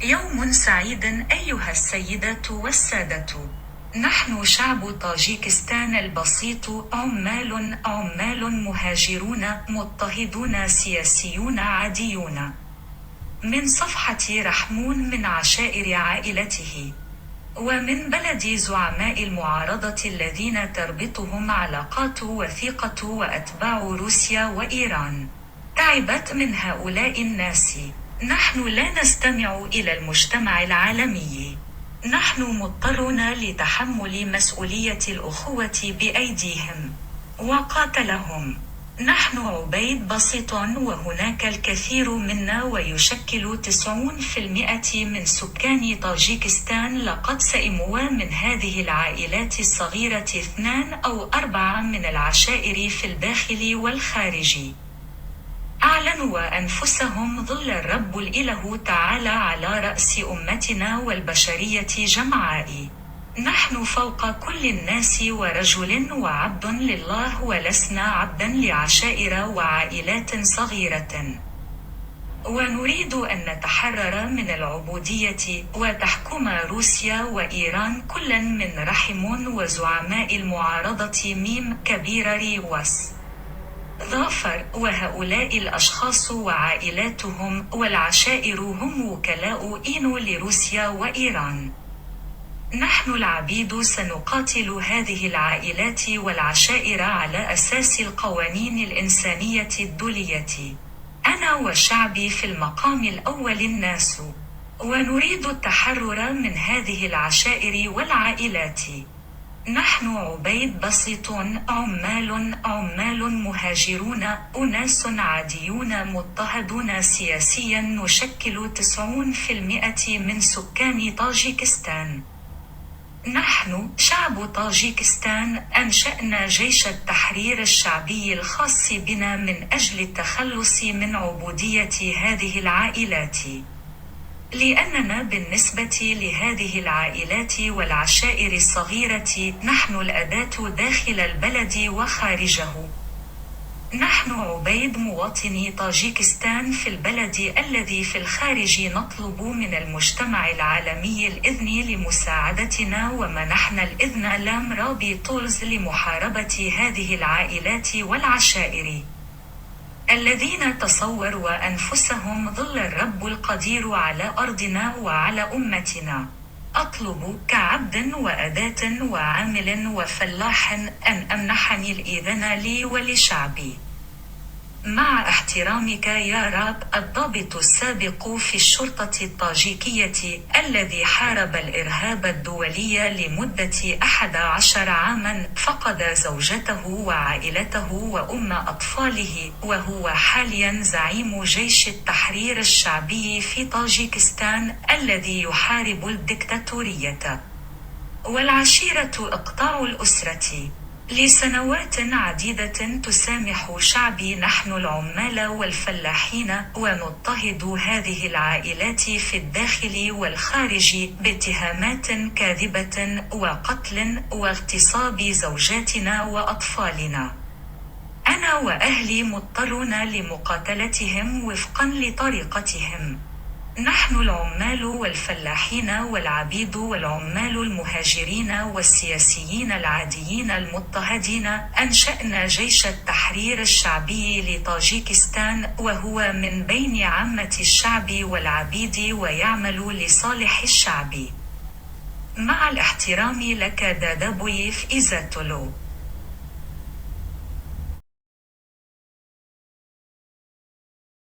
يوم سعيد أيها السيدات والسادة. نحن شعب طاجيكستان البسيط، عمال مهاجرون مضطهدون سياسيون عاديون. من صفحة رحمون من عشائر عائلته، ومن بلد زعماء المعارضة الذين تربطهم علاقات وثيقة وأتباع روسيا وإيران. تعبت من هؤلاء الناس. نحن لا نستمع إلى المجتمع العالمي. نحن مضطرون لتحمل مسؤولية الأخوة بأيديهم. وقاتلهم. نحن عبيد بسيط، وهناك الكثير منا ويشكل 90% من سكان طاجيكستان لقد سئموا من هذه العائلات الصغيرة 2 أو 4 من العشائر في الداخل والخارج. أعلنوا أنفسهم ظل الرب الإله تعالى على رأس أمتنا والبشرية جمعاء. نحن فوق كل الناس ورجل وعبد لله، ولسنا عبدا لعشائر وعائلات صغيرة. ونريد أن نتحرر من العبودية، وتحكم روسيا وإيران كلا من رحم وزعماء المعارضة ميم كبير ريوس ظافر، وهؤلاء الأشخاص وعائلاتهم والعشائر هم وكلاء إينو لروسيا وإيران. نحن العبيد سنقاتل هذه العائلات والعشائر على أساس القوانين الإنسانية الدولية. أنا وشعبي في المقام الأول الناس. ونريد التحرر من هذه العشائر والعائلات. نحن عبيد بسيط، عمال مهاجرون، أناس عاديون مضطهدون سياسيا، نشكل 90% من سكان طاجيكستان. نحن شعب طاجيكستان أنشأنا جيش التحرير الشعبي الخاص بنا من أجل التخلص من عبودية هذه العائلات. لأننا بالنسبة لهذه العائلات والعشائر الصغيرة نحن الأداة داخل البلد وخارجه. نحن عبيد مواطني طاجيكستان في البلد الذي في الخارج. نطلب من المجتمع العالمي الإذن لمساعدتنا، ومنحنا الإذن لام رابي تولز لمحاربة هذه العائلات والعشائر الذين تصوروا أنفسهم ظل الرب القدير على أرضنا وعلى أمتنا. أطلب كعبد وأداة وعامل وفلاح أن أمنحني الإذن لي ولشعبي. مع احترامك يا راب، الضابط السابق في الشرطة الطاجيكية الذي حارب الإرهاب الدولي لمدة 11 عاما، فقد زوجته وعائلته وأم أطفاله، وهو حاليا زعيم جيش التحرير الشعبي في طاجيكستان الذي يحارب الدكتاتورية والعشيرة إقطاع الأسرة. لسنوات عديدة تسامح شعبي نحن العمال والفلاحين، ونضطهد هذه العائلات في الداخل والخارج باتهامات كاذبة وقتل واغتصاب زوجاتنا وأطفالنا. أنا وأهلي مضطرون لمقاتلتهم وفقا لطريقتهم. نحن العمال والفلاحين والعبيد والعمال المهاجرين والسياسيين العاديين المضطهدين أنشأنا جيش التحرير الشعبي لطاجيكستان، وهو من بين عامة الشعب والعبيد ويعمل لصالح الشعب. مع الاحترام لك دادابويف إيزاتولو.